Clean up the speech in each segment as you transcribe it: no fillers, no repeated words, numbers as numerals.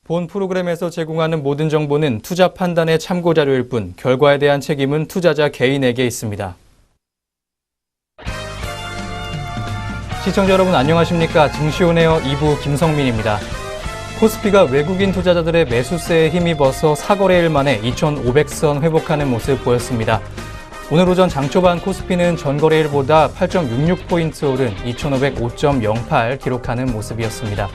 본 프로그램에서 제공하는 모든 정보는 투자 판단의 참고 자료일 뿐 결과에 대한 책임은 투자자 개인에게 있습니다. 시청자 여러분 안녕하십니까? 증시온에어 2부 김성민입니다. 코스피가 외국인 투자자들의 매수세에 힘입어서 4거래일 만에 2,500선 회복하는 모습 보였습니다. 오늘 오전 장초반 코스피는 전거래일보다 8.66포인트 오른 2,505.08 기록하는 모습이었습니다.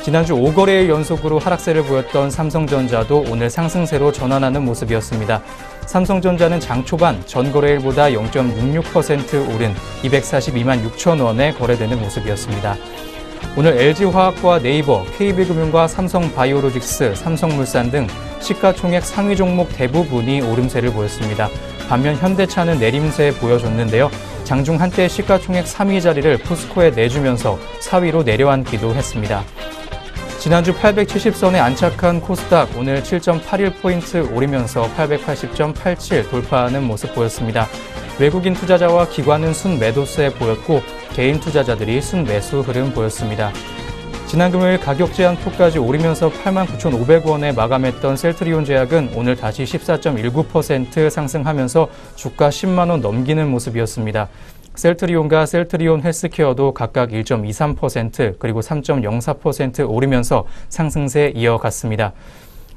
지난주 5거래일 연속으로 하락세를 보였던 삼성전자도 오늘 상승세로 전환하는 모습이었습니다. 삼성전자는 장초반 전거래일보다 0.66% 오른 242만 6천 원에 거래되는 모습이었습니다. 오늘 LG화학과 네이버, KB금융과 삼성바이오로직스, 삼성물산 등 시가총액 상위 종목 대부분이 오름세를 보였습니다. 반면 현대차는 내림세 보여줬는데요. 장중 한때 시가총액 3위 자리를 포스코에 내주면서 4위로 내려앉기도 했습니다. 지난주 870선에 안착한 코스닥 오늘 7.81포인트 오르면서 880.87 돌파하는 모습 보였습니다. 외국인 투자자와 기관은 순매도세 보였고 개인 투자자들이 순매수 흐름 보였습니다. 지난 금요일 가격 제한 폭까지 오르면서 89,500원에 마감했던 셀트리온 제약은 오늘 다시 14.19% 상승하면서 주가 10만 원 넘기는 모습이었습니다. 셀트리온과 셀트리온 헬스케어도 각각 1.23% 그리고 3.04% 오르면서 상승세 이어갔습니다.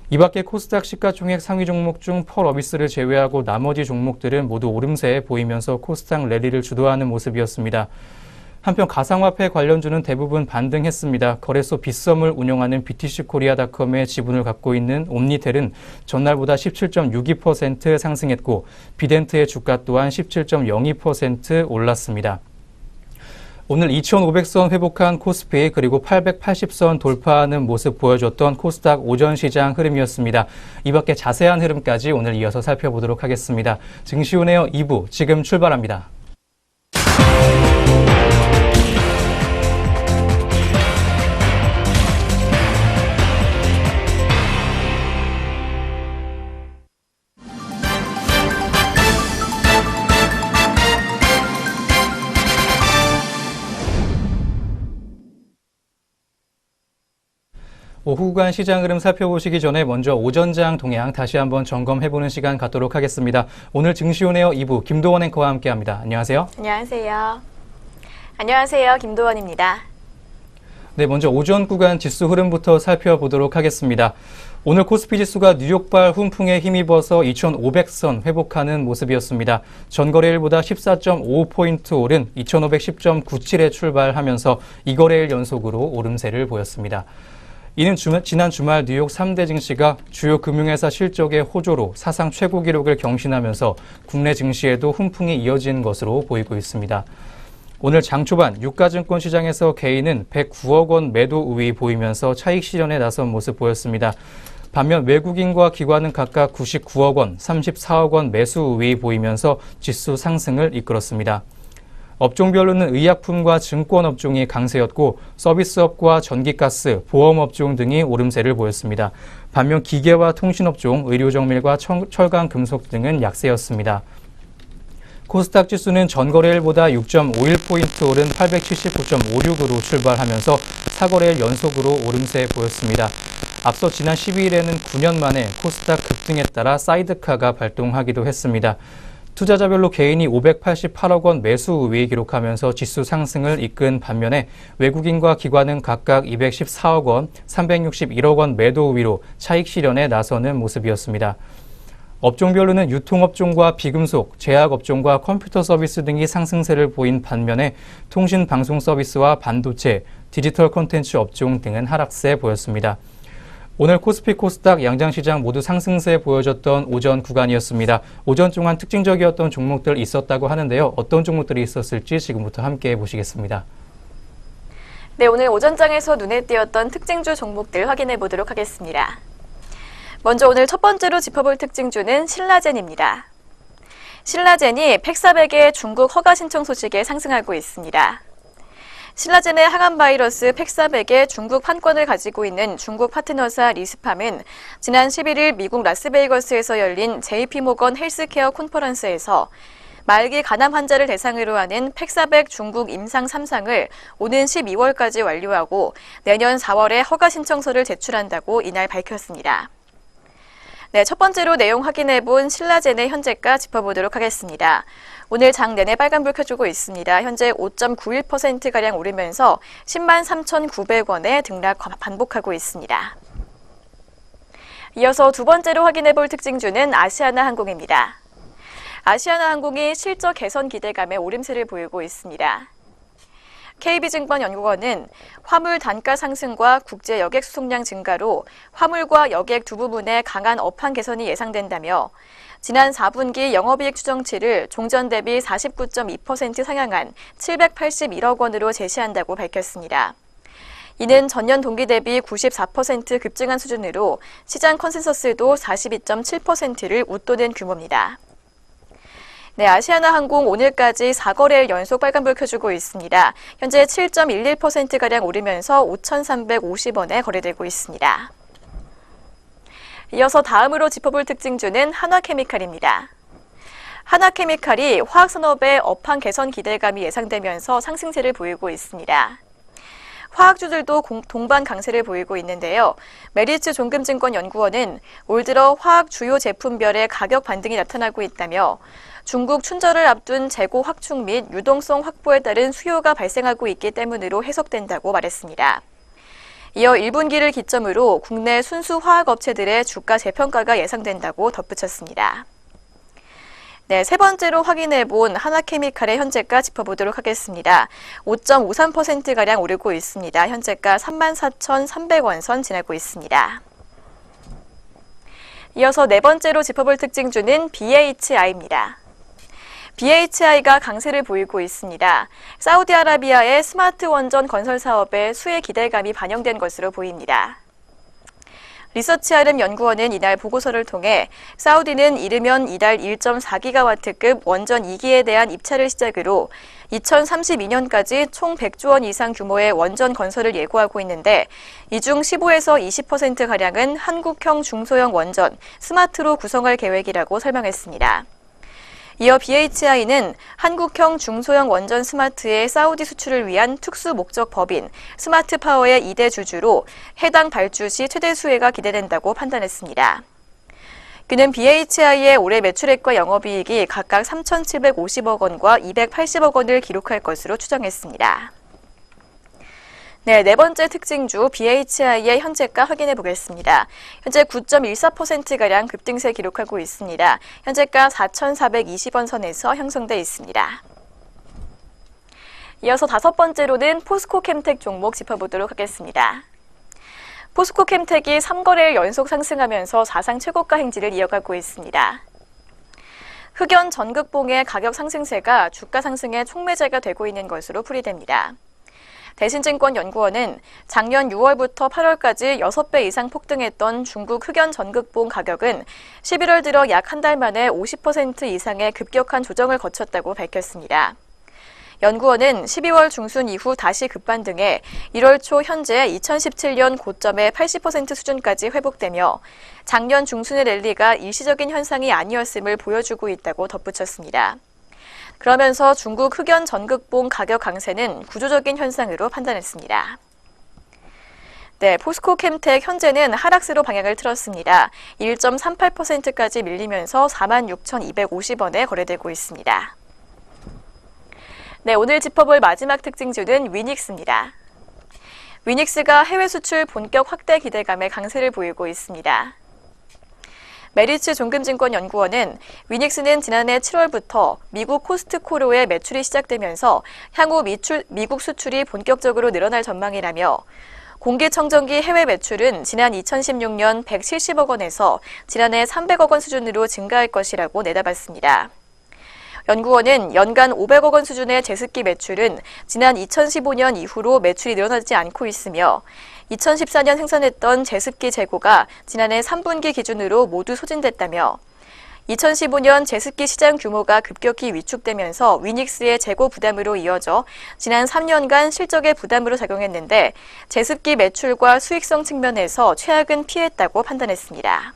이 밖에 코스닥 시가총액 상위 종목 중 펄어비스를 제외하고 나머지 종목들은 모두 오름세에 보이면서 코스닥 랠리를 주도하는 모습이었습니다. 한편 가상화폐 관련주는 대부분 반등했습니다. 거래소 빗썸을 운영하는 BTC코리아닷컴의 지분을 갖고 있는 옴니텔은 전날보다 17.62% 상승했고 비덴트의 주가 또한 17.02% 올랐습니다. 오늘 2,500선 회복한 코스피 그리고 880선 돌파하는 모습 보여줬던 코스닥 오전 시장 흐름이었습니다. 이 밖에 자세한 흐름까지 오늘 이어서 살펴보도록 하겠습니다. 증시온에어 2부 지금 출발합니다. 오후간 시장 흐름 살펴보시기 전에 먼저 오전장 동향 다시 한번 점검해보는 시간 갖도록 하겠습니다. 오늘 증시온에어 2부 김도원 앵커와 함께합니다. 안녕하세요. 안녕하세요. 안녕하세요. 김도원입니다. 네, 먼저 오전 구간 지수 흐름부터 살펴보도록 하겠습니다. 오늘 코스피 지수가 뉴욕발 훈풍에 힘입어서 2,500선 회복하는 모습이었습니다. 전거래일보다 14.55포인트 오른 2,510.97에 출발하면서 2거래일 연속으로 오름세를 보였습니다. 이는 지난 주말 뉴욕 3대 증시가 주요 금융회사 실적의 호조로 사상 최고 기록을 경신하면서 국내 증시에도 훈풍이 이어진 것으로 보이고 있습니다. 오늘 장초반 유가증권 시장에서 개인은 109억 원 매도 우위 보이면서 차익 실현에 나선 모습 보였습니다. 반면 외국인과 기관은 각각 99억 원, 34억 원 매수 우위 보이면서 지수 상승을 이끌었습니다. 업종별로는 의약품과 증권업종이 강세였고 서비스업과 전기가스, 보험업종 등이 오름세를 보였습니다. 반면 기계와 통신업종, 의료정밀과 철강금속 등은 약세였습니다. 코스닥 지수는 전거래일보다 6.51포인트 오른 879.56으로 출발하면서 4거래일 연속으로 오름세 보였습니다. 앞서 지난 12일에는 9년 만에 코스닥 급등에 따라 사이드카가 발동하기도 했습니다. 투자자별로 개인이 588억 원 매수 우위 기록하면서 지수 상승을 이끈 반면에 외국인과 기관은 각각 214억 원, 361억 원 매도 우위로 차익 실현에 나서는 모습이었습니다. 업종별로는 유통업종과 비금속, 제약업종과 컴퓨터 서비스 등이 상승세를 보인 반면에 통신 방송 서비스와 반도체, 디지털 콘텐츠 업종 등은 하락세 보였습니다. 오늘 코스피, 코스닥, 양장시장 모두 상승세 보여줬던 오전 구간이었습니다. 오전 동안 특징적이었던 종목들 있었다고 하는데요. 어떤 종목들이 있었을지 지금부터 함께 보시겠습니다. 네, 오늘 오전장에서 눈에 띄었던 특징주 종목들 확인해 보도록 하겠습니다. 먼저 오늘 첫 번째로 짚어볼 특징주는 신라젠입니다. 신라젠이 팩사백의 중국 허가 신청 소식에 상승하고 있습니다. 신라젠의 항암 바이러스 팩사백의 중국 판권을 가지고 있는 중국 파트너사 리스팜은 지난 11일 미국 라스베이거스에서 열린 JP모건 헬스케어 컨퍼런스에서 말기 간암 환자를 대상으로 하는 팩사백 중국 임상 3상을 오는 12월까지 완료하고 내년 4월에 허가 신청서를 제출한다고 이날 밝혔습니다. 네, 첫 번째로 내용 확인해본 신라젠의 현재가 짚어보도록 하겠습니다. 오늘 장 내내 빨간불 켜주고 있습니다. 현재 5.91%가량 오르면서 10만 3,900원에 등락 반복하고 있습니다. 이어서 두 번째로 확인해볼 특징주는 아시아나항공입니다. 아시아나항공이 실적 개선 기대감에 오름세를 보이고 있습니다. KB증권연구원은 화물 단가 상승과 국제 여객 수송량 증가로 화물과 여객 두 부분의 강한 업황 개선이 예상된다며 지난 4분기 영업이익 추정치를 종전 대비 49.2% 상향한 781억 원으로 제시한다고 밝혔습니다. 이는 전년 동기 대비 94% 급증한 수준으로 시장 컨센서스도 42.7%를 웃도는 규모입니다. 네, 아시아나항공 오늘까지 4거래일 연속 빨간불 켜주고 있습니다. 현재 7.11%가량 오르면서 5,350원에 거래되고 있습니다. 이어서 다음으로 짚어볼 특징주는 한화케미칼입니다. 한화케미칼이 화학산업의 업황 개선 기대감이 예상되면서 상승세를 보이고 있습니다. 화학주들도 동반 강세를 보이고 있는데요. 메리츠 종금증권연구원은 올 들어 화학 주요 제품별의 가격 반등이 나타나고 있다며 중국 춘절을 앞둔 재고 확충 및 유동성 확보에 따른 수요가 발생하고 있기 때문으로 해석된다고 말했습니다. 이어 1분기를 기점으로 국내 순수 화학업체들의 주가 재평가가 예상된다고 덧붙였습니다. 네, 세 번째로 확인해본 한화케미칼의 현재가 짚어보도록 하겠습니다. 5.53%가량 오르고 있습니다. 현재가 34,300원 선 지나고 있습니다. 이어서 네 번째로 짚어볼 특징주는 BHI입니다. BHI가 강세를 보이고 있습니다. 사우디아라비아의 스마트 원전 건설 사업에 수혜 기대감이 반영된 것으로 보입니다. 리서치아름 연구원은 이날 보고서를 통해 사우디는 이르면 이달 1.4기가와트급 원전 2기에 대한 입찰을 시작으로 2032년까지 총 100조 원 이상 규모의 원전 건설을 예고하고 있는데 이 중 15에서 20%가량은 한국형 중소형 원전 스마트로 구성할 계획이라고 설명했습니다. 이어 BHI는 한국형 중소형 원전 스마트의 사우디 수출을 위한 특수 목적 법인 스마트 파워의 2대 주주로 해당 발주 시 최대 수혜가 기대된다고 판단했습니다. 그는 BHI의 올해 매출액과 영업이익이 각각 3,750억 원과 280억 원을 기록할 것으로 추정했습니다. 네, 네 번째 특징주 BHI의 현재가 확인해 보겠습니다. 현재 9.14%가량 급등세 기록하고 있습니다. 현재가 4,420원 선에서 형성돼 있습니다. 이어서 다섯 번째로는 포스코캠텍 종목 짚어보도록 하겠습니다. 포스코캠텍이 3거래일 연속 상승하면서 사상 최고가 행진을 이어가고 있습니다. 흑연 전극봉의 가격 상승세가 주가 상승의 촉매제가 되고 있는 것으로 풀이됩니다. 대신증권연구원은 작년 6월부터 8월까지 6배 이상 폭등했던 중국 흑연 전극봉 가격은 11월 들어 약 한 달 만에 50% 이상의 급격한 조정을 거쳤다고 밝혔습니다. 연구원은 12월 중순 이후 다시 급반등해 1월 초 현재 2017년 고점의 80% 수준까지 회복되며 작년 중순의 랠리가 일시적인 현상이 아니었음을 보여주고 있다고 덧붙였습니다. 그러면서 중국 흑연 전극봉 가격 강세는 구조적인 현상으로 판단했습니다. 네, 포스코캠텍 현재는 하락세로 방향을 틀었습니다. 1.38%까지 밀리면서 46,250원에 거래되고 있습니다. 네, 오늘 짚어볼 마지막 특징주는 위닉스입니다. 위닉스가 해외 수출 본격 확대 기대감에 강세를 보이고 있습니다. 메리츠 종금증권연구원은 위닉스는 지난해 7월부터 미국 코스트코로의 매출이 시작되면서 향후 미국 수출이 본격적으로 늘어날 전망이라며 공기청정기 해외 매출은 지난 2016년 170억 원에서 지난해 300억 원 수준으로 증가할 것이라고 내다봤습니다. 연구원은 연간 500억 원 수준의 제습기 매출은 지난 2015년 이후로 매출이 늘어나지 않고 있으며 2014년 생산했던 제습기 재고가 지난해 3분기 기준으로 모두 소진됐다며 2015년 제습기 시장 규모가 급격히 위축되면서 위닉스의 재고 부담으로 이어져 지난 3년간 실적의 부담으로 작용했는데 제습기 매출과 수익성 측면에서 최악은 피했다고 판단했습니다.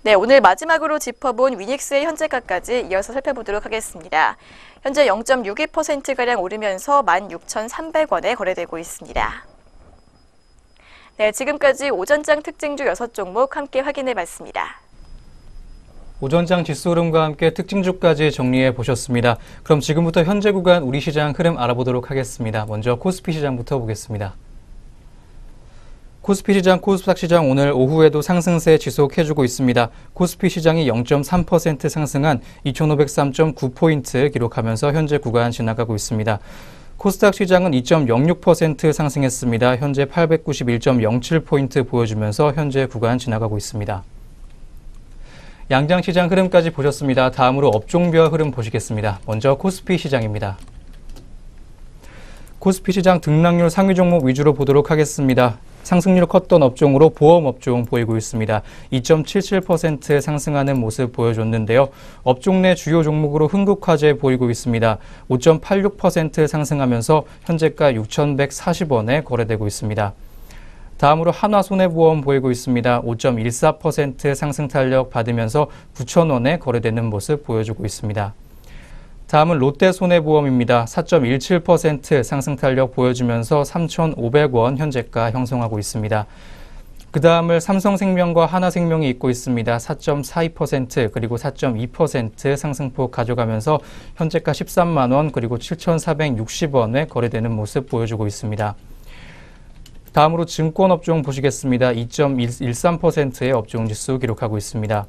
네, 오늘 마지막으로 짚어본 위닉스의 현재가까지 이어서 살펴보도록 하겠습니다. 현재 0.62%가량 오르면서 16,300원에 거래되고 있습니다. 네, 지금까지 오전장 특징주 6종목 함께 확인해 봤습니다. 오전장 지수 흐름과 함께 특징주까지 정리해 보셨습니다. 그럼 지금부터 현재 구간 우리 시장 흐름 알아보도록 하겠습니다. 먼저 코스피 시장부터 보겠습니다. 코스피 시장, 코스닥 시장 오늘 오후에도 상승세 지속해주고 있습니다. 코스피 시장이 0.3% 상승한 2,503.9포인트 기록하면서 현재 구간 지나가고 있습니다. 코스닥 시장은 2.06% 상승했습니다. 현재 891.07포인트 보여주면서 현재 구간 지나가고 있습니다. 양장시장 흐름까지 보셨습니다. 다음으로 업종별 흐름 보시겠습니다. 먼저 코스피 시장입니다. 코스피 시장 등락률 상위 종목 위주로 보도록 하겠습니다. 상승률 컸던 업종으로 보험업종 보이고 있습니다. 2.77% 상승하는 모습 보여줬는데요. 업종 내 주요 종목으로 흥국화재 보이고 있습니다. 5.86% 상승하면서 현재가 6,140원에 거래되고 있습니다. 다음으로 한화손해보험 보이고 있습니다. 5.14% 상승 탄력 받으면서 9,000원에 거래되는 모습 보여주고 있습니다. 다음은 롯데손해보험입니다. 4.17% 상승 탄력 보여주면서 3,500원 현재가 형성하고 있습니다. 그 다음을 삼성생명과 하나생명이 잇고 있습니다. 4.42% 그리고 4.2% 상승폭 가져가면서 현재가 13만 원 그리고 7,460원에 거래되는 모습 보여주고 있습니다. 다음으로 증권업종 보시겠습니다. 2.13%의 업종지수 기록하고 있습니다.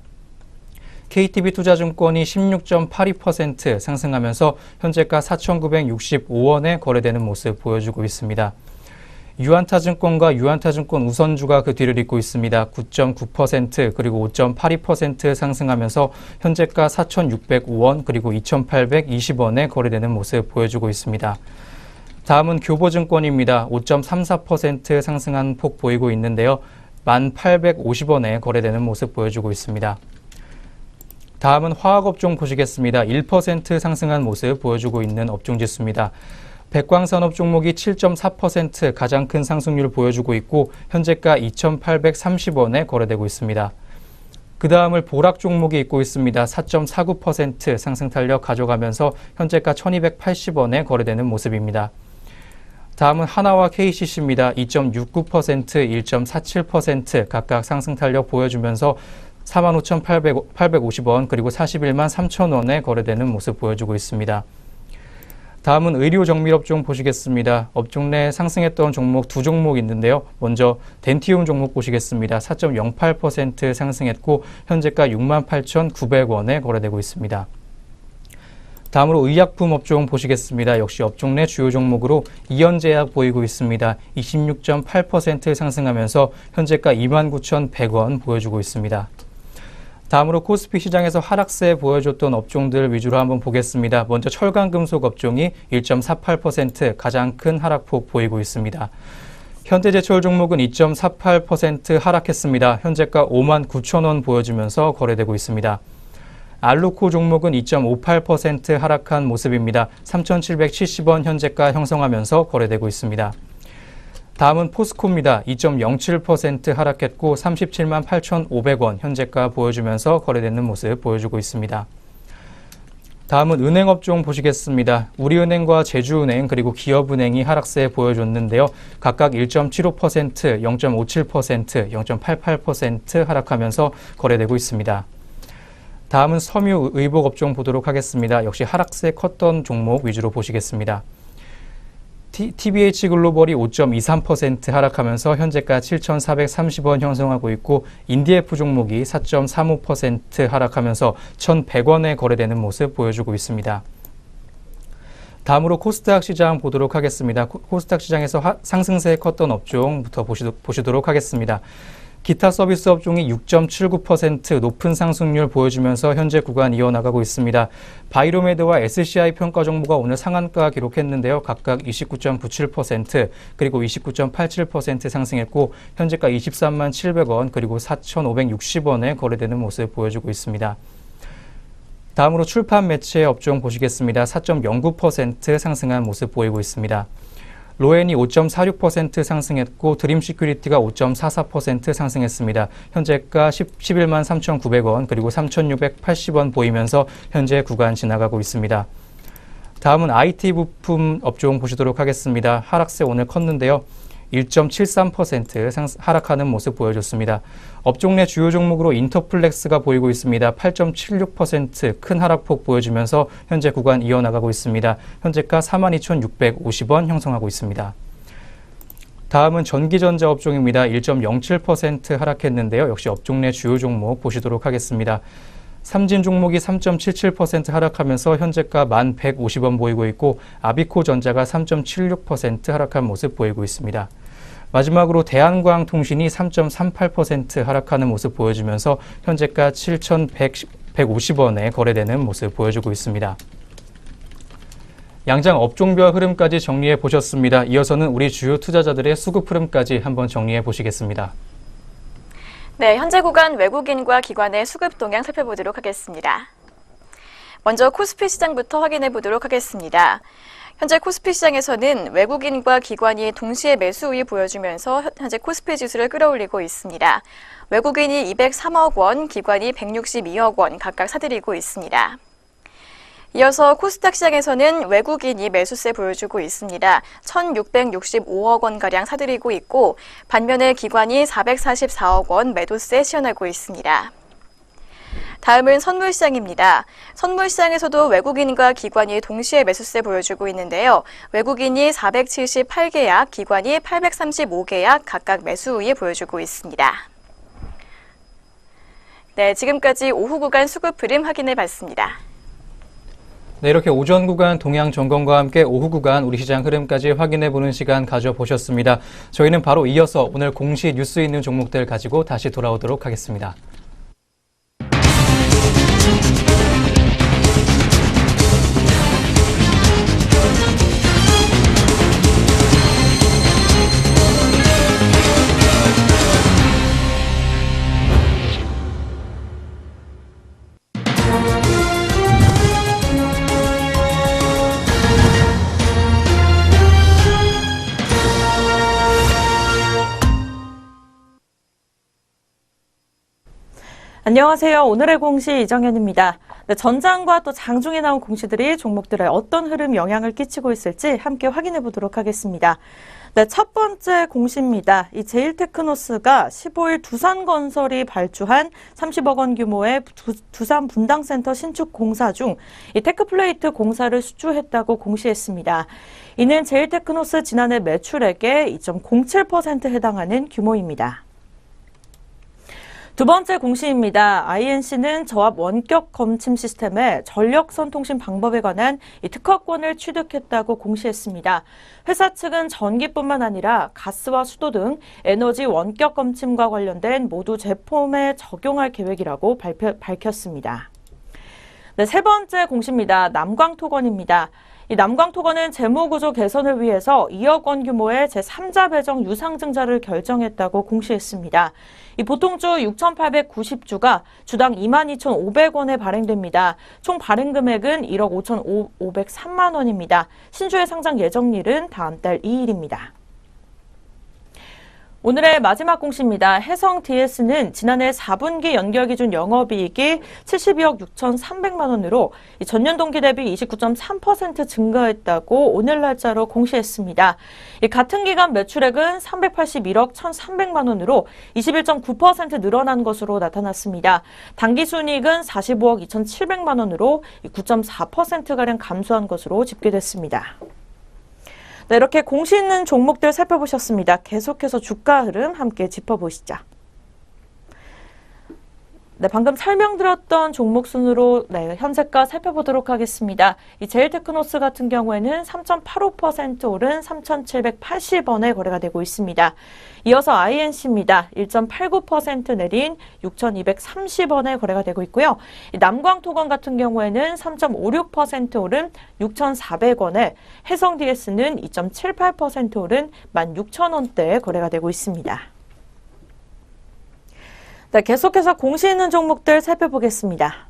KTB투자증권이 16.82% 상승하면서 현재가 4,965원에 거래되는 모습 보여주고 있습니다. 유안타증권과 유안타증권 우선주가 그 뒤를 잇고 있습니다. 9.9% 그리고 5.82% 상승하면서 현재가 4,605원 그리고 2,820원에 거래되는 모습 보여주고 있습니다. 다음은 교보증권입니다. 5.34% 상승한 폭 보이고 있는데요. 1,850원에 거래되는 모습 보여주고 있습니다. 다음은 화학업종 보시겠습니다. 1% 상승한 모습 보여주고 있는 업종지수입니다. 백광산업 종목이 7.4% 가장 큰 상승률을 보여주고 있고 현재가 2,830원에 거래되고 있습니다. 그 다음을 보락 종목이 있고 있습니다. 4.49% 상승 탄력 가져가면서 현재가 1,280원에 거래되는 모습입니다. 다음은 하나와 KCC입니다. 2.69%, 1.47% 각각 상승 탄력 보여주면서 45,850원 그리고 41만 3천원에 거래되는 모습 보여주고 있습니다. 다음은 의료정밀업종 보시겠습니다. 업종 내 상승했던 종목 두 종목 있는데요. 먼저 덴티움 종목 보시겠습니다. 4.08% 상승했고 현재가 68,900원에 거래되고 있습니다. 다음으로 의약품 업종 보시겠습니다. 역시 업종 내 주요 종목으로 이연제약 보이고 있습니다. 26.8% 상승하면서 현재가 29,100원 보여주고 있습니다. 다음으로 코스피 시장에서 하락세 보여줬던 업종들 위주로 한번 보겠습니다. 먼저 철강금속 업종이 1.48% 가장 큰 하락폭 보이고 있습니다. 현대제철 종목은 2.48% 하락했습니다. 현재가 59,000원 보여주면서 거래되고 있습니다. 알루코 종목은 2.58% 하락한 모습입니다. 3,770원 현재가 형성하면서 거래되고 있습니다. 다음은 포스코입니다. 2.07% 하락했고 37만 8,500원 현재가 보여주면서 거래되는 모습 보여주고 있습니다. 다음은 은행업종 보시겠습니다. 우리은행과 제주은행 그리고 기업은행이 하락세 보여줬는데요. 각각 1.75%, 0.57%, 0.88% 하락하면서 거래되고 있습니다. 다음은 섬유의복업종 보도록 하겠습니다. 역시 하락세 컸던 종목 위주로 보시겠습니다. TBH글로벌이 5.23% 하락하면서 현재가 7,430원 형성하고 있고 인디에프 종목이 4.35% 하락하면서 1,100원에 거래되는 모습 보여주고 있습니다. 다음으로 코스닥 시장 보도록 하겠습니다. 코스닥 시장에서 상승세 컸던 업종부터 보시도록 하겠습니다. 기타 서비스 업종이 6.79% 높은 상승률 보여주면서 현재 구간 이어나가고 있습니다. 바이로메드와 SCI 평가 정보가 오늘 상한가 기록했는데요. 각각 29.97% 그리고 29.87% 상승했고 현재가 23만 700원 그리고 4,560원에 거래되는 모습 보여주고 있습니다. 다음으로 출판 매체 업종 보시겠습니다. 4.09% 상승한 모습 보이고 있습니다. 로엔이 5.46% 상승했고 드림 시큐리티가 5.44% 상승했습니다. 현재가 11만 3,900원 그리고 3,680원 보이면서 현재 구간 지나가고 있습니다. 다음은 IT 부품 업종 보시도록 하겠습니다. 하락세 오늘 컸는데요. 1.73% 하락하는 모습 보여줬습니다. 업종 내 주요 종목으로 인터플렉스가 보이고 있습니다. 8.76% 큰 하락폭 보여주면서 현재 구간 이어나가고 있습니다. 현재가 42,650원 형성하고 있습니다. 다음은 전기전자 업종입니다. 1.07% 하락했는데요. 역시 업종 내 주요 종목 보시도록 하겠습니다. 삼진 종목이 3.77% 하락하면서 현재가 1,150원 보이고 있고 아비코전자가 3.76% 하락한 모습 보이고 있습니다. 마지막으로 대한광통신이 3.38% 하락하는 모습 보여주면서 현재가 7,150원에 거래되는 모습 보여주고 있습니다. 양장 업종별 흐름까지 정리해 보셨습니다. 이어서는 우리 주요 투자자들의 수급 흐름까지 한번 정리해 보시겠습니다. 네, 현재 구간 외국인과 기관의 수급 동향 살펴보도록 하겠습니다. 먼저 코스피 시장부터 확인해 보도록 하겠습니다. 현재 코스피 시장에서는 외국인과 기관이 동시에 매수 우위 보여주면서 현재 코스피 지수를 끌어올리고 있습니다. 외국인이 203억 원, 기관이 162억 원 각각 사들이고 있습니다. 이어서 코스닥 시장에서는 외국인이 매수세 보여주고 있습니다. 1,665억 원가량 사들이고 있고 반면에 기관이 444억 원 매도세 시현하고 있습니다. 다음은 선물시장입니다. 선물시장에서도 외국인과 기관이 동시에 매수세 보여주고 있는데요. 외국인이 478계약, 기관이 835계약 각각 매수 우위 보여주고 있습니다. 네, 지금까지 오후 구간 수급 흐름 확인해 봤습니다. 네, 이렇게 오전 구간 동향 점검과 함께 오후 구간 우리 시장 흐름까지 확인해 보는 시간 가져보셨습니다. 저희는 바로 이어서 오늘 공시 뉴스 있는 종목들 가지고 다시 돌아오도록 하겠습니다. 안녕하세요. 오늘의 공시 이정현입니다. 네, 전장과 또 장중에 나온 공시들이 종목들에 어떤 흐름 영향을 끼치고 있을지 함께 확인해 보도록 하겠습니다. 네, 첫 번째 공시입니다. 이 제일테크노스가 15일 두산건설이 발주한 30억 원 규모의 두산 분당센터 신축 공사 중 이 테크플레이트 공사를 수주했다고 공시했습니다. 이는 제일테크노스 지난해 매출액의 2.07%에 해당하는 규모입니다. 두 번째 공시입니다. INC는 저압 원격 검침 시스템의 전력선 통신 방법에 관한 이 특허권을 취득했다고 공시했습니다. 회사 측은 전기뿐만 아니라 가스와 수도 등 에너지 원격 검침과 관련된 모두 제품에 적용할 계획이라고 밝혔습니다. 네, 세 번째 공시입니다. 남광토건입니다. 이 남광토건은 재무구조 개선을 위해서 2억 원 규모의 제3자 배정 유상증자를 결정했다고 공시했습니다. 이 보통주 6,890주가 주당 22,500원에 발행됩니다. 총 발행 금액은 1억 5,503만 원입니다. 신주의 상장 예정일은 다음 달 2일입니다. 오늘의 마지막 공시입니다. 해성 DS는 지난해 4분기 연결 기준 영업이익이 72억 6,300만 원으로 전년 동기 대비 29.3% 증가했다고 오늘 날짜로 공시했습니다. 같은 기간 매출액은 381억 1,300만 원으로 21.9% 늘어난 것으로 나타났습니다. 당기순이익은 45억 2,700만 원으로 9.4%가량 감소한 것으로 집계됐습니다. 네, 이렇게 공시 있는 종목들 살펴보셨습니다. 계속해서 주가 흐름 함께 짚어보시죠. 네, 방금 설명드렸던 종목 순으로 현재가 살펴보도록 하겠습니다. 이 제일테크노스 같은 경우에는 3.85% 오른 3,780원에 거래가 되고 있습니다. 이어서 INC입니다. 1.89% 내린 6,230원에 거래가 되고 있고요. 남광토건 같은 경우에는 3.56% 오른 6,400원에 해성 DS는 2.78% 오른 16,000원대에 거래가 되고 있습니다. 네, 계속해서 공시 있는 종목들 살펴보겠습니다.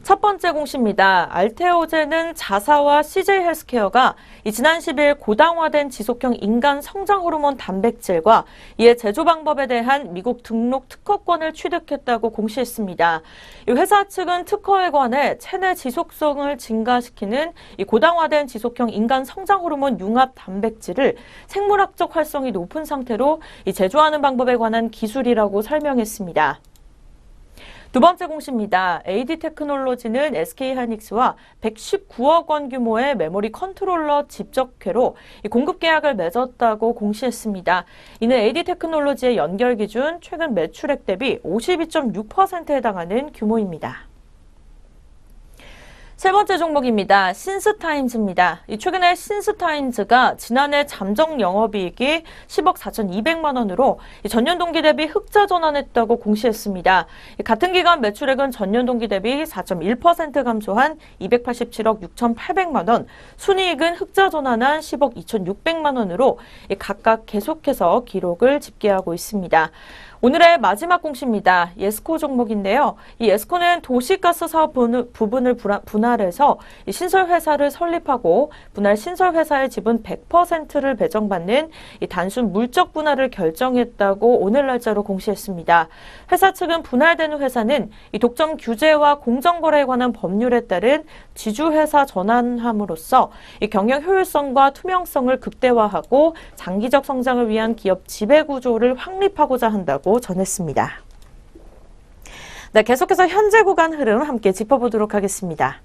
첫 번째 공시입니다. 알테오젠은 자사와 CJ 헬스케어가 지난 10일 고당화된 지속형 인간 성장 호르몬 단백질과 이의 제조 방법에 대한 미국 등록 특허권을 취득했다고 공시했습니다. 이 회사 측은 특허에 관해 체내 지속성을 증가시키는 이 고당화된 지속형 인간 성장 호르몬 융합 단백질을 생물학적 활성이 높은 상태로 제조하는 방법에 관한 기술이라고 설명했습니다. 두 번째 공시입니다. AD 테크놀로지는 SK하이닉스와 119억 원 규모의 메모리 컨트롤러 집적회로 공급 계약을 맺었다고 공시했습니다. 이는 AD 테크놀로지의 연결 기준 최근 매출액 대비 52.6%에 해당하는 규모입니다. 세 번째 종목입니다. 신스타임즈입니다. 최근에 신스타임즈가 지난해 잠정 영업이익이 10억 4,200만 원으로 전년 동기 대비 흑자 전환했다고 공시했습니다. 같은 기간 매출액은 전년 동기 대비 4.1% 감소한 287억 6,800만 원, 순이익은 흑자 전환한 10억 2,600만 원으로 각각 계속해서 기록을 집계하고 있습니다. 오늘의 마지막 공시입니다. 예스코 종목인데요. 이 예스코는 도시가스 사업 부분을 분할해서 신설회사를 설립하고 분할 신설회사의 지분 100%를 배정받는 단순 물적 분할을 결정했다고 오늘 날짜로 공시했습니다. 회사 측은 분할되는 회사는 독점 규제와 공정거래에 관한 법률에 따른 지주회사 전환함으로써 경영 효율성과 투명성을 극대화하고 장기적 성장을 위한 기업 지배구조를 확립하고자 한다고 전했습니다. 네, 계속해서 현재 구간 흐름 함께 짚어보도록 하겠습니다.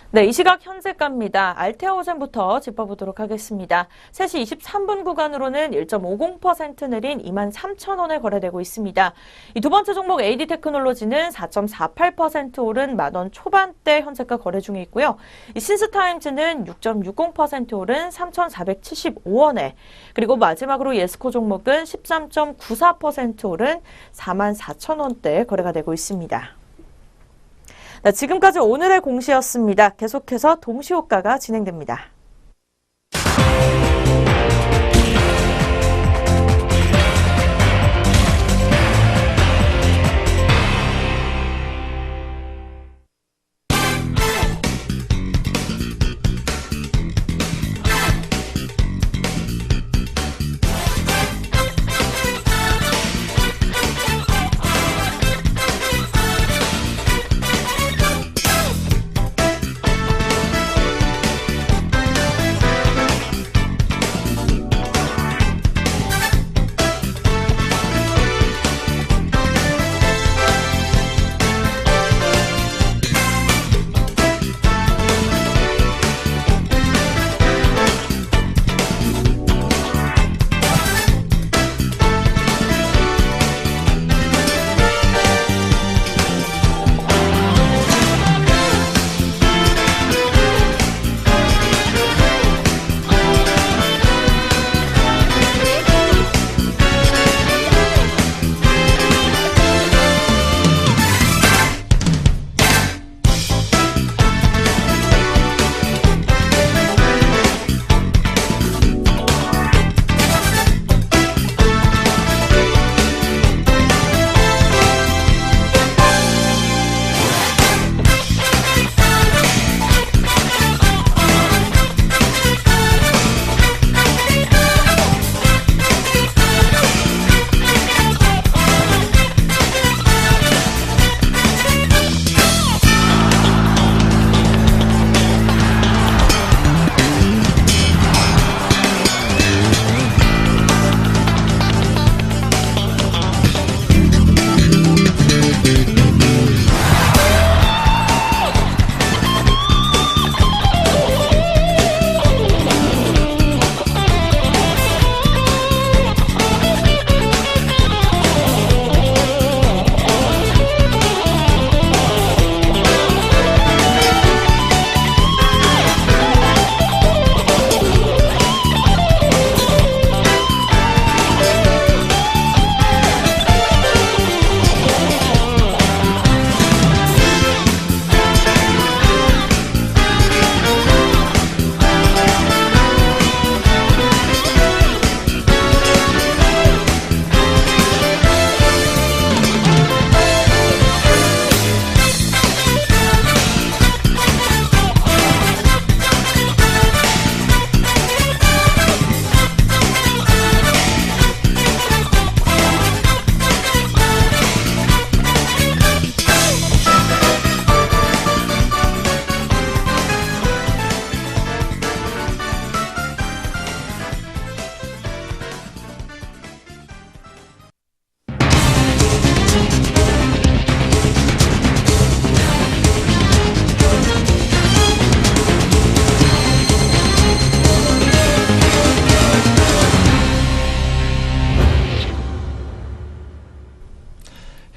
네, 이 시각 현재가입니다. 알테오젠부터 짚어보도록 하겠습니다. 3시 23분 구간으로는 1.50% 내린 23,000원에 거래되고 있습니다. 이 두 번째 종목 AD 테크놀로지는 4.48% 오른 만원 초반대 현재가 거래 중에 있고요. 이 신스타임즈는 6.60% 오른 3,475원에, 그리고 마지막으로 예스코 종목은 13.94% 오른 44,000원대 거래가 되고 있습니다. 네, 지금까지 오늘의 공시였습니다. 계속해서 동시호가가 진행됩니다.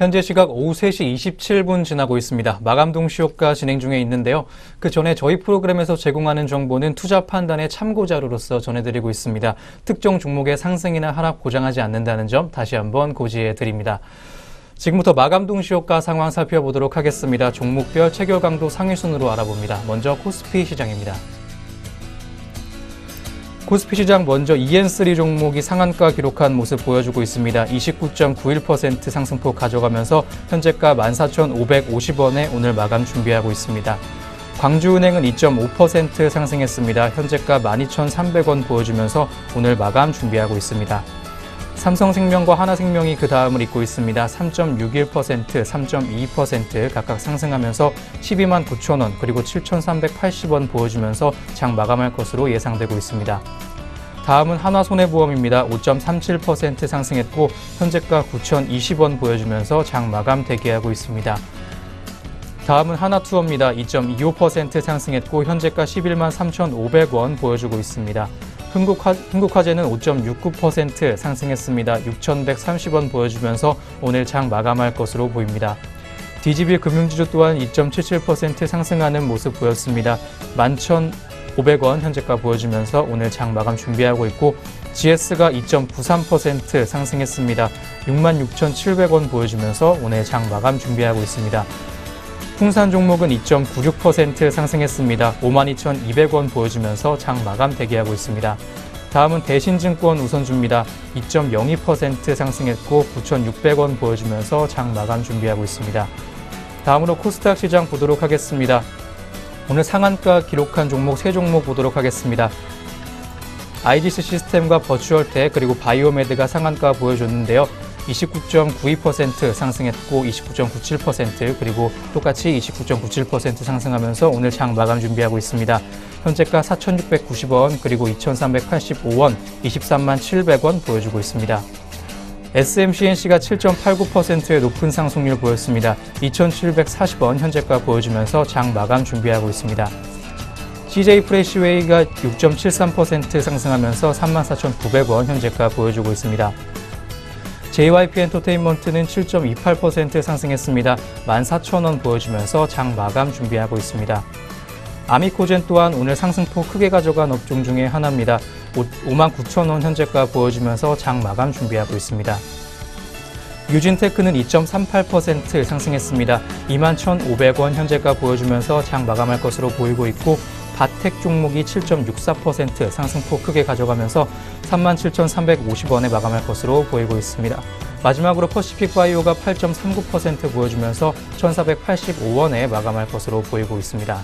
현재 시각 오후 3시 27분 지나고 있습니다. 마감 동시 효과 진행 중에 있는데요. 그 전에 저희 프로그램에서 제공하는 정보는 투자 판단의 참고 자료로서 전해드리고 있습니다. 특정 종목의 상승이나 하락 보장하지 않는다는 점 다시 한번 고지해 드립니다. 지금부터 마감 동시 효과 상황 살펴보도록 하겠습니다. 종목별 체결 강도 상위 순으로 알아봅니다. 먼저 코스피 시장입니다. 코스피 시장 먼저 EN3 종목이 상한가 기록한 모습 보여주고 있습니다. 29.91% 상승폭 가져가면서 현재가 14,550원에 오늘 마감 준비하고 있습니다. 광주은행은 2.5% 상승했습니다. 현재가 12,300원 보여주면서 오늘 마감 준비하고 있습니다. 삼성생명과 하나생명이 그 다음을 잇고 있습니다. 3.61%, 3.22% 각각 상승하면서 12만 9천 원 그리고 7,380원 보여주면서 장 마감할 것으로 예상되고 있습니다. 다음은 하나손해보험입니다. 5.37% 상승했고 현재가 9,020원 보여주면서 장 마감 대기하고 있습니다. 다음은 하나투어입니다. 2.25% 상승했고 현재가 11만 3,500원 보여주고 있습니다. 흥국화재는 5.69% 상승했습니다. 6,130원 보여주면서 오늘 장 마감할 것으로 보입니다. DGB 금융지주 또한 2.77% 상승하는 모습 보였습니다. 11,500원 현재가 보여주면서 오늘 장 마감 준비하고 있고 GS가 2.93% 상승했습니다. 66,700원 보여주면서 오늘 장 마감 준비하고 있습니다. 풍산 종목은 2.96% 상승했습니다. 52,200원 보여주면서 장 마감 대기하고 있습니다. 다음은 대신증권 우선주입니다. 2.02% 상승했고 9,600원 보여주면서 장 마감 준비하고 있습니다. 다음으로 코스닥 시장 보도록 하겠습니다. 오늘 상한가 기록한 종목 3종목 보도록 하겠습니다. IGC 시스템과 버추얼텍 그리고 바이오메드가 상한가 보여줬는데요. 29.92% 상승했고 29.97% 그리고 똑같이 29.97% 상승하면서 오늘 장 마감 준비하고 있습니다. 현재가 4,690원 그리고 2,385원 23만 700원 보여주고 있습니다. SMCNC가 7.89%의 높은 상승률 보였습니다. 2,740원 현재가 보여주면서 장 마감 준비하고 있습니다. CJ 프레시웨이가 6.73% 상승하면서 34,900원 현재가 보여주고 있습니다. JYP 엔터테인먼트는 7.28% 상승했습니다. 14,000원 보여주면서 장 마감 준비하고 있습니다. 아미코젠 또한 오늘 상승폭 크게 가져간 업종 중에 하나입니다. 59,000원 현재가 보여주면서 장 마감 준비하고 있습니다. 유진테크는 2.38% 상승했습니다. 21,500원 현재가 보여주면서 장 마감할 것으로 보이고 있고 바텍 종목이 7.64% 상승폭 크게 가져가면서 37,350원에 마감할 것으로 보이고 있습니다. 마지막으로 퍼시픽바이오가 8.39% 보여주면서 1,485원에 마감할 것으로 보이고 있습니다.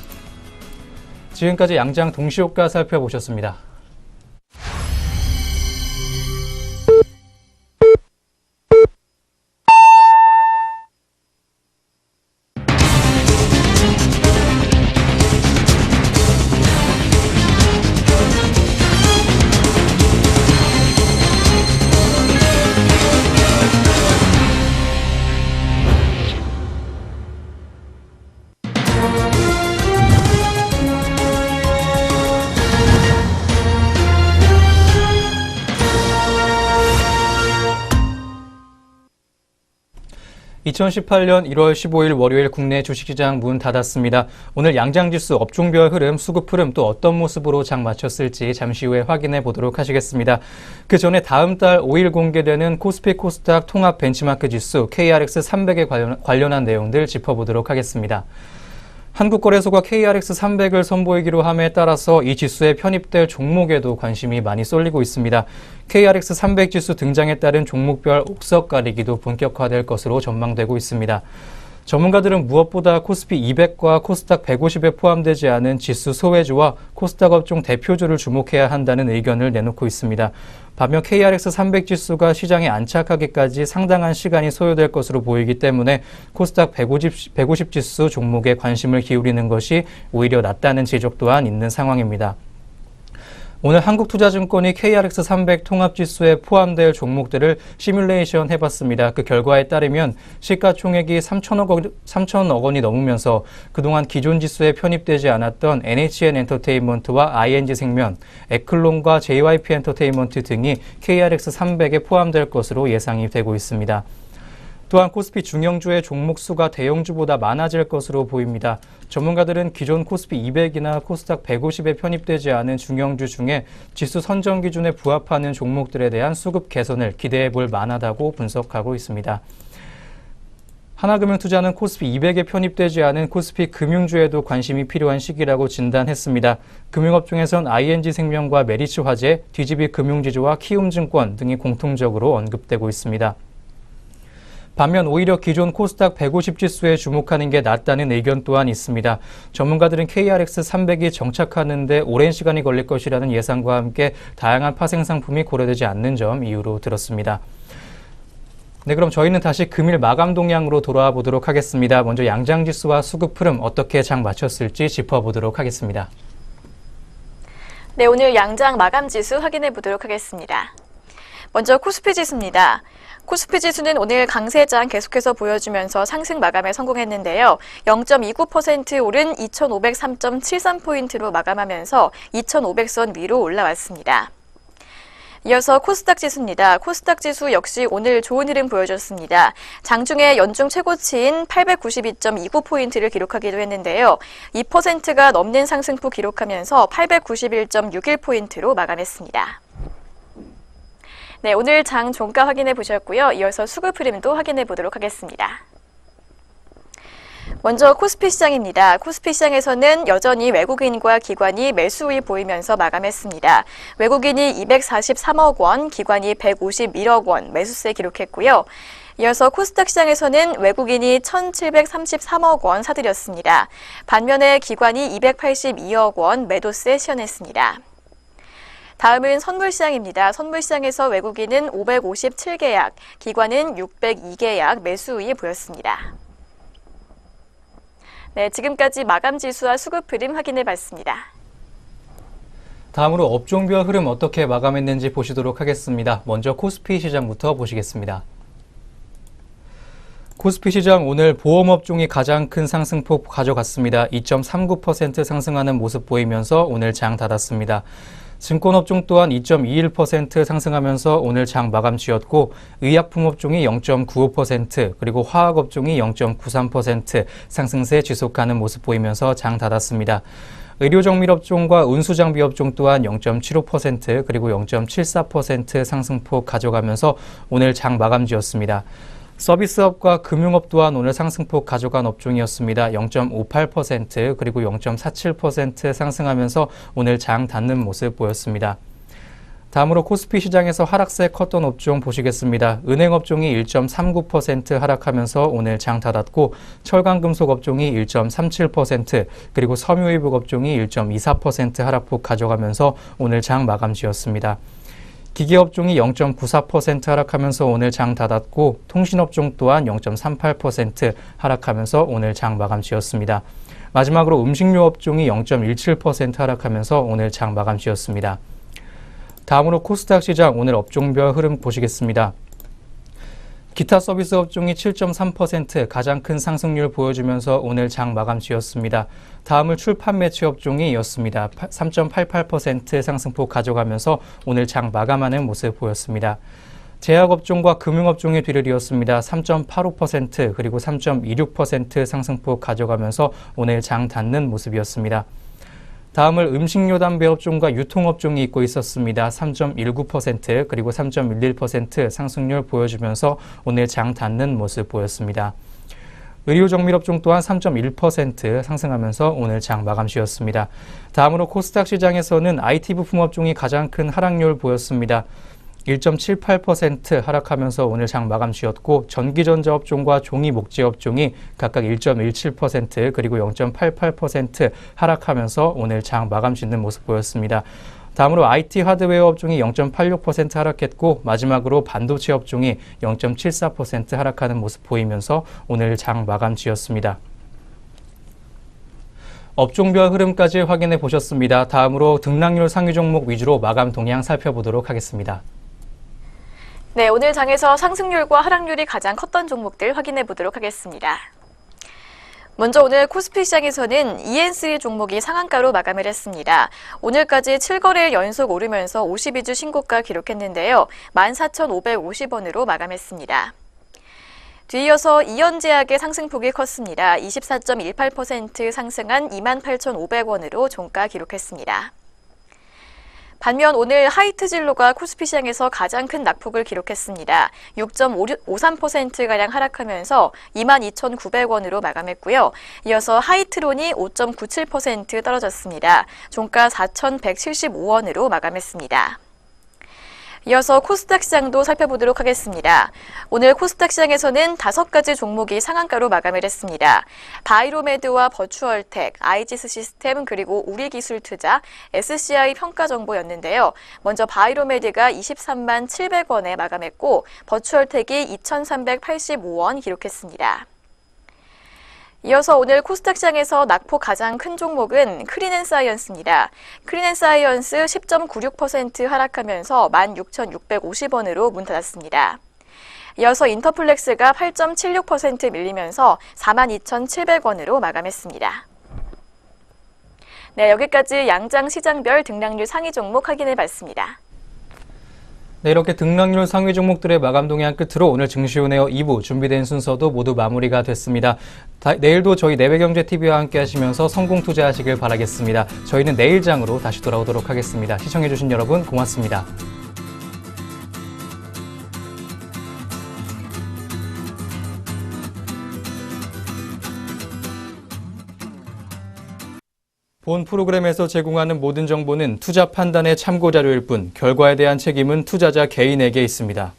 지금까지 양장 동시효과 살펴보셨습니다. (2018년 1월 15일) 월요일 국내 주식시장 문 닫았습니다. 오늘 양장지수 업종별 흐름, 수급 흐름 또 어떤 모습으로 장 마쳤을지 잠시 후에 확인해 보도록 하시겠습니다. 그 전에 다음 달 5일 공개되는 코스피 코스닥 통합 벤치마크 지수 KRX 300에 관련한 내용들 짚어보도록 하겠습니다. 한국거래소가 KRX 300을 선보이기로 함에 따라서 이 지수에 편입될 종목에도 관심이 많이 쏠리고 있습니다. KRX 300 지수 등장에 따른 종목별 옥석 가리기도 본격화될 것으로 전망되고 있습니다. 전문가들은 무엇보다 코스피 200과 코스닥 150에 포함되지 않은 지수 소외주와 코스닥 업종 대표주를 주목해야 한다는 의견을 내놓고 있습니다. 반면 KRX 300 지수가 시장에 안착하기까지 상당한 시간이 소요될 것으로 보이기 때문에 코스닥 150 지수 종목에 관심을 기울이는 것이 오히려 낫다는 지적 또한 있는 상황입니다. 오늘 한국투자증권이 KRX 300 통합지수에 포함될 종목들을 시뮬레이션 해봤습니다. 그 결과에 따르면 시가총액이 3천억 원이 넘으면서 그동안 기존 지수에 편입되지 않았던 NHN 엔터테인먼트와 ING생명, 에클론과 JYP 엔터테인먼트 등이 KRX 300에 포함될 것으로 예상이 되고 있습니다. 또한 코스피 중형주의 종목 수가 대형주보다 많아질 것으로 보입니다. 전문가들은 기존 코스피 200이나 코스닥 150에 편입되지 않은 중형주 중에 지수 선정 기준에 부합하는 종목들에 대한 수급 개선을 기대해 볼 만하다고 분석하고 있습니다. 하나금융투자는 코스피 200에 편입되지 않은 코스피 금융주에도 관심이 필요한 시기라고 진단했습니다. 금융업종에선 ING생명과 메리츠화재, DGB금융지주와 키움증권 등이 공통적으로 언급되고 있습니다. 반면 오히려 기존 코스닥 150 지수에 주목하는 게 낫다는 의견 또한 있습니다. 전문가들은 KRX 300이 정착하는 데 오랜 시간이 걸릴 것이라는 예상과 함께 다양한 파생 상품이 고려되지 않는 점 이유로 들었습니다. 네, 그럼 저희는 다시 금일 마감 동향으로 돌아와 보도록 하겠습니다. 먼저 양장지수와 수급 흐름 어떻게 장 마쳤을지 짚어보도록 하겠습니다. 네, 오늘 양장 마감 지수 확인해 보도록 하겠습니다. 먼저 코스피 지수입니다. 코스피 지수는 오늘 강세장 계속해서 보여주면서 상승 마감에 성공했는데요. 0.29% 오른 2503.73포인트로 마감하면서 2500선 위로 올라왔습니다. 이어서 코스닥 지수입니다. 코스닥 지수 역시 오늘 좋은 흐름 보여줬습니다. 장중에 연중 최고치인 892.29포인트를 기록하기도 했는데요. 2%가 넘는 상승폭 기록하면서 891.61포인트로 마감했습니다. 네, 오늘 장 종가 확인해 보셨고요. 이어서 수급 흐름도 확인해 보도록 하겠습니다. 먼저 코스피 시장입니다. 코스피 시장에서는 여전히 외국인과 기관이 매수이 보이면서 마감했습니다. 외국인이 243억 원, 기관이 151억 원 매수세 기록했고요. 이어서 코스닥 시장에서는 외국인이 1,733억 원 사들였습니다. 반면에 기관이 282억 원 매도세 시현했습니다. 다음은 선물시장입니다. 선물시장에서 외국인은 557계약, 기관은 602계약 매수이 보였습니다. 네, 지금까지 마감 지수와 수급 흐름 확인해 봤습니다. 다음으로 업종별 흐름 어떻게 마감했는지 보시도록 하겠습니다. 먼저 코스피 시장부터 보시겠습니다. 코스피 시장 오늘 보험업종이 가장 큰 상승폭 가져갔습니다. 2.39% 상승하는 모습 보이면서 오늘 장 닫았습니다. 증권업종 또한 2.21% 상승하면서 오늘 장 마감 지었고 의약품업종이 0.95% 그리고 화학업종이 0.93% 상승세 지속하는 모습 보이면서 장 닫았습니다. 의료정밀업종과 운수장비업종 또한 0.75% 그리고 0.74% 상승폭 가져가면서 오늘 장 마감 지었습니다. 서비스업과 금융업 또한 오늘 상승폭 가져간 업종이었습니다. 0.58% 그리고 0.47% 상승하면서 오늘 장 닫는 모습 보였습니다. 다음으로 코스피 시장에서 하락세 컸던 업종 보시겠습니다. 은행업종이 1.39% 하락하면서 오늘 장 닫았고 철강금속 업종이 1.37% 그리고 섬유의복 업종이 1.24% 하락폭 가져가면서 오늘 장 마감 지었습니다. 기계업종이 0.94% 하락하면서 오늘 장 닫았고 통신업종 또한 0.38% 하락하면서 오늘 장 마감 지었습니다. 마지막으로 음식료업종이 0.17% 하락하면서 오늘 장 마감 지었습니다. 다음으로 코스닥 시장 오늘 업종별 흐름 보시겠습니다. 기타 서비스 업종이 7.3% 가장 큰 상승률 보여주면서 오늘 장 마감 지었습니다. 다음을 출판 매체 업종이 이었습니다. 3.88% 상승폭 가져가면서 오늘 장 마감하는 모습 보였습니다. 제약업종과 금융업종의 뒤를 이었습니다. 3.85% 그리고 3.26% 상승폭 가져가면서 오늘 장 닫는 모습이었습니다. 다음을 음식료 담배 업종과 유통업종이 잇고 있었습니다. 3.19% 그리고 3.11% 상승률 보여주면서 오늘 장 닫는 모습 보였습니다. 의료정밀업종 또한 3.1% 상승하면서 오늘 장 마감 지었습니다. 다음으로 코스닥 시장에서는 IT 부품업종이 가장 큰 하락률 보였습니다. 1.78% 하락하면서 오늘 장 마감 지었고 전기전자 업종과 종이 목재 업종이 각각 1.17% 그리고 0.88% 하락하면서 오늘 장 마감 짓는 모습 보였습니다. 다음으로 IT 하드웨어 업종이 0.86% 하락했고 마지막으로 반도체 업종이 0.74% 하락하는 모습 보이면서 오늘 장 마감 지었습니다. 업종별 흐름까지 확인해 보셨습니다. 다음으로 등락률 상위 종목 위주로 마감 동향 살펴보도록 하겠습니다. 네, 오늘 장에서 상승률과 하락률이 가장 컸던 종목들 확인해 보도록 하겠습니다. 먼저 오늘 코스피 시장에서는 ENC 종목이 상한가로 마감을 했습니다. 오늘까지 7거래일 연속 오르면서 52주 신고가 기록했는데요. 14,550원으로 마감했습니다. 뒤이어서 이연제약의 상승폭이 컸습니다. 24.18% 상승한 28,500원으로 종가 기록했습니다. 반면 오늘 하이트진로가 코스피 시장에서 가장 큰 낙폭을 기록했습니다. 6.53%가량 하락하면서 22,900원으로 마감했고요. 이어서 하이트론이 5.97% 떨어졌습니다. 종가 4,175원으로 마감했습니다. 이어서 코스닥 시장도 살펴보도록 하겠습니다. 오늘 코스닥 시장에서는 5가지 종목이 상한가로 마감을 했습니다. 바이로메드와 버추얼텍, 아이지스 시스템, 그리고 우리기술투자, SCI 평가정보였는데요. 먼저 바이로메드가 23만 700원에 마감했고 버추얼텍이 2,385원 기록했습니다. 이어서 오늘 코스닥 시장에서 낙폭 가장 큰 종목은 크린앤사이언스입니다. 크린앤사이언스 10.96% 하락하면서 16,650원으로 문 닫았습니다. 이어서 인터플렉스가 8.76% 밀리면서 42,700원으로 마감했습니다. 네, 여기까지 양장 시장별 등락률 상위 종목 확인해봤습니다. 네, 이렇게 등락률 상위 종목들의 마감 동향 끝으로 오늘 증시온에어 2부 준비된 순서도 모두 마무리가 됐습니다. 내일도 저희 내외경제TV와 함께 하시면서 성공 투자하시길 바라겠습니다. 저희는 내일 장으로 다시 돌아오도록 하겠습니다. 시청해주신 여러분 고맙습니다. 본 프로그램에서 제공하는 모든 정보는 투자 판단의 참고 자료일 뿐 결과에 대한 책임은 투자자 개인에게 있습니다.